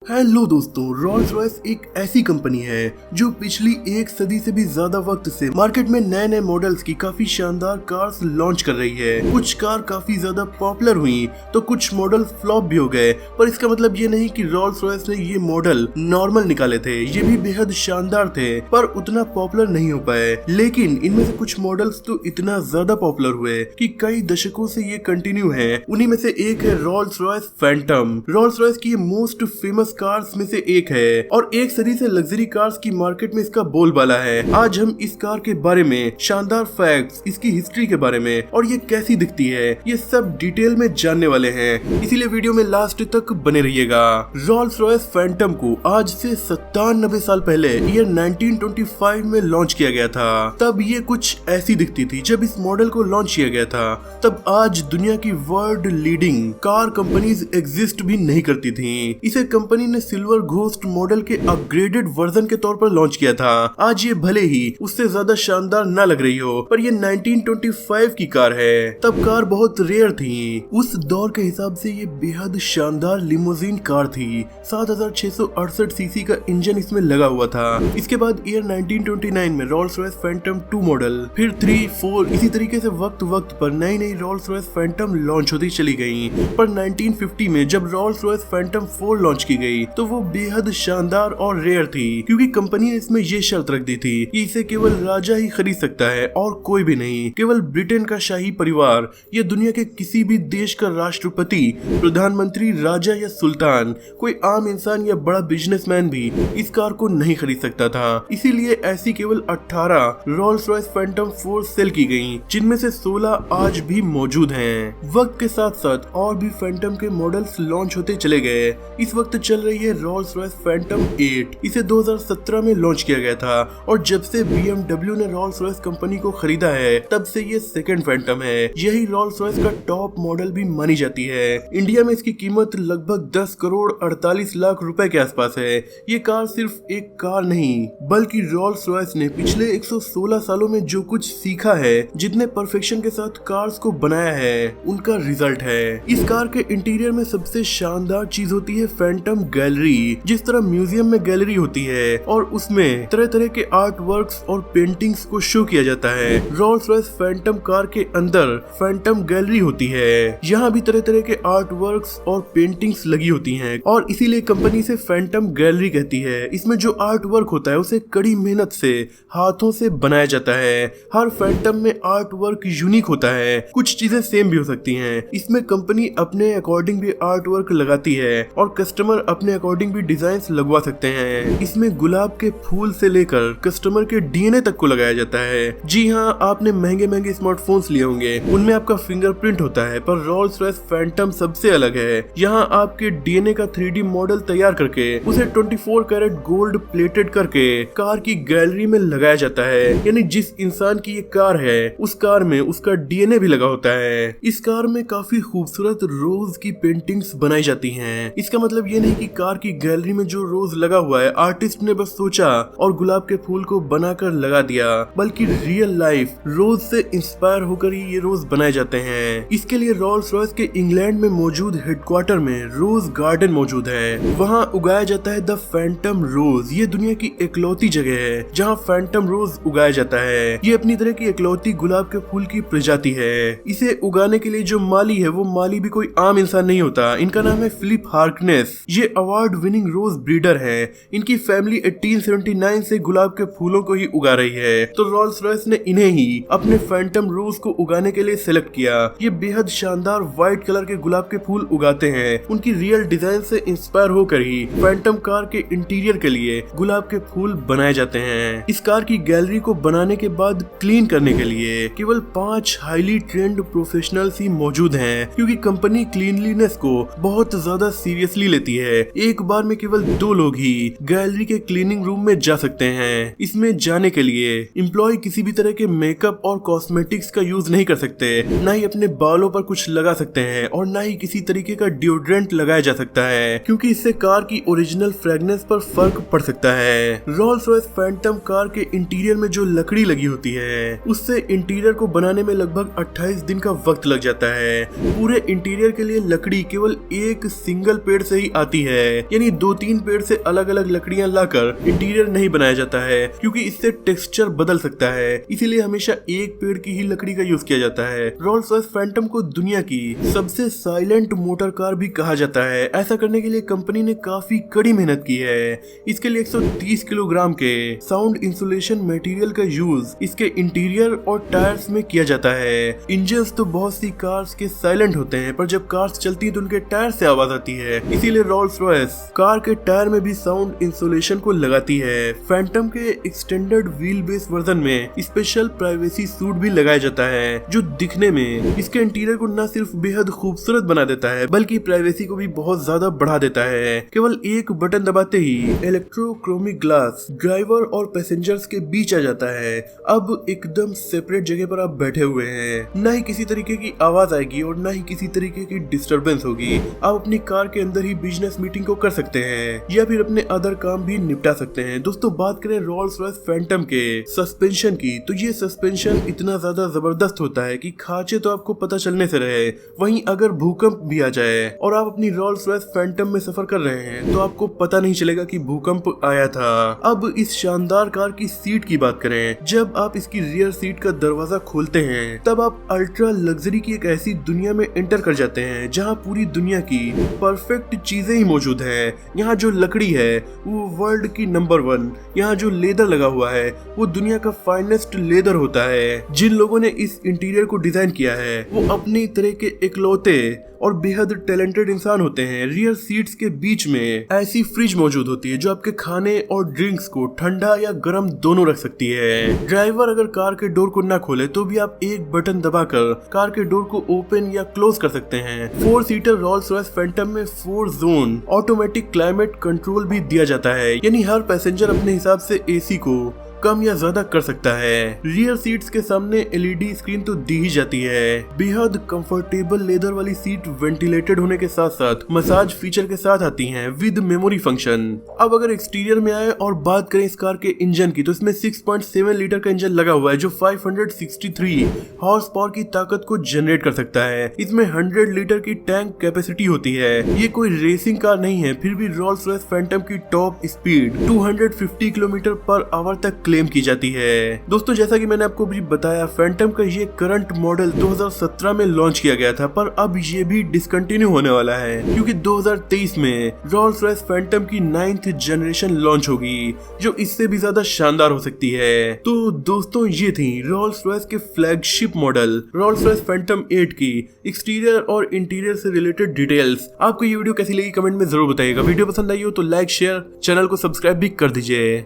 Hello दोस्तों, Rolls Royce एक ऐसी कंपनी है जो पिछली एक सदी से भी ज्यादा वक्त से मार्केट में नए नए मॉडल्स की काफी शानदार कार्स लॉन्च कर रही है। कुछ कार काफी ज्यादा पॉपुलर हुई तो कुछ मॉडल फ्लॉप भी हो गए, पर इसका मतलब ये नहीं कि रोल्स रॉयस ने ये मॉडल नॉर्मल निकाले थे। ये भी बेहद शानदार थे पर उतना पॉपुलर नहीं हो पाए। लेकिन इनमें से कुछ मॉडल्स तो इतना ज्यादा पॉपुलर हुए कि कई दशकों से ये कंटिन्यू है। उन्हीं में से एक है Rolls Royce Phantom. Rolls Royce की मोस्ट फेमस कार्स में से एक है और एक सदी से लग्जरी कार्स की मार्केट में इसका बोलबाला है। आज हम इस कार के बारे में शानदार फैक्ट्स, इसकी हिस्ट्री के बारे में और ये कैसी दिखती है, ये सब डिटेल में जानने वाले हैं। इसीलिए वीडियो में लास्ट तक बने रहिएगा। रोल्स रॉयस फैंटम को आज से 97 साल पहले ईयर 1925 में लॉन्च किया गया था। तब ये कुछ ऐसी दिखती थी। जब इस मॉडल को लॉन्च किया गया था तब आज दुनिया की world leading car companies exist भी नहीं करती थी। इसे कंपनी ने सिल्वर घोस्ट मॉडल के अपग्रेडेड वर्जन के तौर पर लॉन्च किया था। आज ये भले ही उससे ज्यादा शानदार ना लग रही हो, पर ये 1925 की कार है। तब कार बहुत रेयर थी। उस दौर के हिसाब से ये बेहद शानदार लिमोजिन कार थी। 7668 सीसी का इंजन इसमें लगा हुआ था। इसके बाद ईयर 1929 में रोल्स रॉयस फैंटम 2 मॉडल, फिर 3, 4 इसी तरीके से वक्त वक्त पर नई नई रोल्स रॉयस फैंटम लॉन्च होती चली गयी। पर 1950 में जब रोल्स रॉयस फैंटम 4 लॉन्च की गई तो वो बेहद शानदार और रेयर थी, क्योंकि कंपनी ने इसमें ये शर्त रख दी थी कि इसे केवल राजा ही खरीद सकता है और कोई भी नहीं। केवल ब्रिटेन का शाही परिवार या दुनिया के किसी भी देश का राष्ट्रपति, प्रधानमंत्री, राजा या सुल्तान, कोई आम इंसान या बड़ा बिजनेसमैन भी इस कार को नहीं खरीद सकता था। इसीलिए ऐसी केवल 18 रोल्स रॉयस फैंटम 4 सेल की गयी, जिनमें से 16 आज भी मौजूद हैं। वक्त के साथ साथ और भी फैंटम के मॉडल्स लॉन्च होते चले गए। इस वक्त चल रही है रोल्स रॉयस फैंटम 8। इसे 2017 में लॉन्च किया गया था और जब से BMW ने रोल्स रॉयस कंपनी को खरीदा है तब से ये सेकंड फैंटम है। यही रोल्स रॉयस का टॉप मॉडल भी मानी जाती है। इंडिया में इसकी कीमत लगभग 10 करोड़ 48 लाख रुपए के आसपास है। ये कार सिर्फ एक कार नहीं बल्कि रोल्स रॉयस ने पिछले 116 सालों में जो कुछ सीखा है, जितने परफेक्शन के साथ कार्स को बनाया है, उनका रिजल्ट है। इस कार के इंटीरियर में सबसे शानदार चीज होती है फैंटम गैलरी। जिस तरह म्यूजियम में गैलरी होती है और उसमें तरह तरह के आर्ट वर्क्स और पेंटिंग्स को शो किया जाता है, रोल्स रॉयस फैंटम कार के अंदर फैंटम गैलरी होती है। यहाँ भी तरह तरह के आर्ट वर्क्स और पेंटिंग्स लगी होती हैं और इसीलिए कंपनी से फैंटम गैलरी कहती है। इसमें जो आर्ट वर्क होता है उसे कड़ी मेहनत से हाथों से बनाया जाता है। हर फैंटम में आर्ट वर्क यूनिक होता है। कुछ चीजें सेम भी हो सकती हैं। इसमें कंपनी अपने अकॉर्डिंग भी आर्ट वर्क लगाती है और कस्टमर अपने अकॉर्डिंग भी डिजाइन लगवा सकते हैं। इसमें गुलाब के फूल से लेकर कस्टमर के DNA तक को लगाया जाता है। जी हाँ, आपने महंगे महंगे स्मार्टफोन्स लिए होंगे, उनमें आपका फिंगरप्रिंट होता है, पर रोल्स रॉयस फैंटम सबसे अलग है। यहाँ आपके DNA का 3D मॉडल तैयार करके उसे 24 कैरेट गोल्ड प्लेटेड करके कार की गैलरी में लगाया जाता है। यानी जिस इंसान की ये कार है उस कार में उसका DNA भी लगा होता है। इस कार में काफी खूबसूरत रोज की पेंटिंग्स बनाई जाती हैं। इसका मतलब ये नहीं कि कार की गैलरी में जो रोज लगा हुआ है आर्टिस्ट ने बस सोचा और गुलाब के फूल को बनाकर लगा दिया, बल्कि रियल लाइफ रोज से इंस्पायर होकर ही ये रोज बनाए जाते हैं। इसके लिए रोल्स रॉयस के इंग्लैंड में मौजूद हेडक्वार्टर में रोज गार्डन मौजूद है। वहाँ उगाया जाता है द फैंटम रोज। ये दुनिया की इकलौती जगह है जहाँ फैंटम रोज उगाया जाता है। ये अपनी तरह की इकलौती गुलाब के फूल की प्रजाति है। इसे उगाने के लिए जो माली है वो माली भी कोई आम इंसान नहीं होता। इनका नाम है फिलिप हार्कनेस। ये अवार्ड विनिंग रोज ब्रीडर है। इनकी फैमिली 1879 से गुलाब के फूलों को ही उगा रही है, तो रोल्स रॉयस ने इन्हें ही अपने फैंटम रोज को उगाने के लिए सिलेक्ट किया। ये बेहद शानदार व्हाइट कलर के गुलाब के फूल उगाते हैं। उनकी रियल डिजाइन से इंस्पायर होकर ही फैंटम कार के इंटीरियर के लिए गुलाब के फूल बनाए जाते हैं। इस कार की गैलरी को बनाने के बाद क्लीन करने के लिए केवल 5 हाईली ट्रेंड प्रोफेशनल्स ही मौजूद हैं, क्योंकि कंपनी क्लीनलीनेस को बहुत ज्यादा सीरियसली लेती है। एक बार में केवल 2 लोग ही गैलरी के क्लीनिंग रूम में जा सकते हैं। इसमें जाने के लिए एम्प्लॉय किसी भी तरह के मेकअप और कॉस्मेटिक्स का यूज नहीं कर सकते, ना ही अपने बालों पर कुछ लगा सकते हैं और ना ही किसी तरीके का डिओड्रेंट लगाया जा सकता है, क्योंकि इससे कार की ओरिजिनल फ्रेगनेंस पर फर्क पड़ सकता है। रोल्स रॉयस फैंटम कार के इंटीरियर में जो लकड़ी लगी होती है उससे इंटीरियर को बनाने में लगभग 28 दिन का वक्त लग जाता है। पूरे इंटीरियर के लिए लकड़ी केवल एक सिंगल पेड़ से ही आती है, यानी 2-3 पेड़ से अलग अलग लकड़ियां लाकर इंटीरियर नहीं बनाया जाता है क्योंकि इससे टेक्सचर बदल सकता है, इसीलिए हमेशा एक पेड़ की ही लकड़ी का यूज किया जाता है। रोल्स रॉयस फैंटम को दुनिया की सबसे साइलेंट मोटर कार भी कहा जाता है। ऐसा करने के लिए कंपनी ने काफी कड़ी मेहनत की है। इसके लिए 130 किलोग्राम के साउंड इंसुलेशन मटेरियल का यूज इसके इंटीरियर और टायर्स में किया जाता है। इंजन्स तो बहुत सी कार्स के साइलेंट होते हैं, पर जब कार्स चलती है तो उनके टायर से आवाज आती है, इसीलिए रोल्स रॉयस कार के टायर में भी साउंड इंसुलेशन को लगाती है। फैंटम के एक्सटेंडेड व्हील बेस वर्जन में स्पेशल प्राइवेसी सूट भी लगाया जाता है, जो दिखने में इसके इंटीरियर को न सिर्फ बेहद खूबसूरत बना देता है बल्कि प्राइवेसी को भी बहुत ज्यादा बढ़ा देता है। केवल एक बटन दबाते ही इलेक्ट्रोक्रोमिक ग्लास ड्राइवर और पैसेंजर्स के बीच आ जाता है। अब एकदम सेपरेट जगह पर आप बैठे हुए हैं, न ही किसी तरीके की आवाज आएगी और न ही किसी तरीके की डिस्टरबेंस होगी। आप अपनी कार के अंदर ही बिजनेस मीटिंग को कर सकते हैं या फिर अपने अदर काम भी निपटा सकते हैं। दोस्तों बात करें रोल्स रॉयस फैंटम के सस्पेंशन की, तो ये सस्पेंशन इतना ज्यादा जबरदस्त होता है कि खांचे तो आपको पता चलने से रहे, वहीं अगर भूकंप भी आ जाए और आप अपनी रोल्स रॉयस फैंटम में सफर कर रहे हैं तो आपको पता नहीं चलेगा कि भूकंप आया था। अब इस शानदार कार की सीट की बात करें, जब आप इसकी रियर सीट का दरवाजा खोलते हैं तब आप अल्ट्रा लग्जरी की एक ऐसी दुनिया में एंटर कर जाते हैं जहां पूरी दुनिया की परफेक्ट चीजें ही मौजूद है। यहाँ जो लकड़ी है वो वर्ल्ड की नंबर 1, यहाँ जो लेदर लगा हुआ है वो दुनिया का फाइनेस्ट लेदर होता है। जिन लोगों ने इस इंटीरियर को डिजाइन किया है वो अपनी तरह के इकलौते और बेहद टैलेंटेड इंसान होते हैं। रियर सीट्स के बीच में ऐसी फ्रिज मौजूद होती है जो आपके खाने और ड्रिंक्स को ठंडा या गर्म दोनों रख सकती है। ड्राइवर अगर कार के डोर को ना खोले तो भी आप एक बटन दबाकर कार के डोर को ओपन या क्लोज कर सकते हैं। 4 सीटर रोल्स रॉयस फैंटम में 4 जोन ऑटोमेटिक क्लाइमेट कंट्रोल भी दिया जाता है, यानी हर पैसेंजर अपने हिसाब से एसी को कम या ज्यादा कर सकता है। रियर सीट्स के सामने एलईडी स्क्रीन तो दी ही जाती है। बेहद कंफर्टेबल लेदर वाली सीट वेंटिलेटेड होने के साथ साथ मसाज फीचर के साथ आती हैं विद मेमोरी फंक्शन। अब अगर एक्सटीरियर में आए और बात करें इस कार के इंजन की, तो इसमें 6.7 लीटर का इंजन लगा हुआ है जो 563 हॉर्स पावर की ताकत को जनरेट कर सकता है। इसमें 100 लीटर की टैंक कैपेसिटी होती है। ये कोई रेसिंग कार नहीं है, फिर भी रोल्स रॉयस फैंटम की top speed 250 kilometre per hour तक क्लेम की जाती है। दोस्तों जैसा कि मैंने आपको भी बताया, फैंटम का ये करंट मॉडल 2017 में लॉन्च किया गया था, पर अब ये भी डिसकंटिन्यू होने वाला है क्योंकि 2023 में रोल्स रॉयस फैंटम की 9th जनरेशन लॉन्च होगी जो इससे भी ज्यादा शानदार हो सकती है। तो दोस्तों ये थी रोल्स रॉयस के flagship model Rolls Royce Phantom 8 की एक्सटीरियर और इंटीरियर से रिलेटेड डिटेल्स। आपको ये वीडियो कैसी लगी कमेंट में जरूर बताइएगा। वीडियो पसंद आई हो तो लाइक शेयर चैनल को सब्सक्राइब भी कर दीजिए।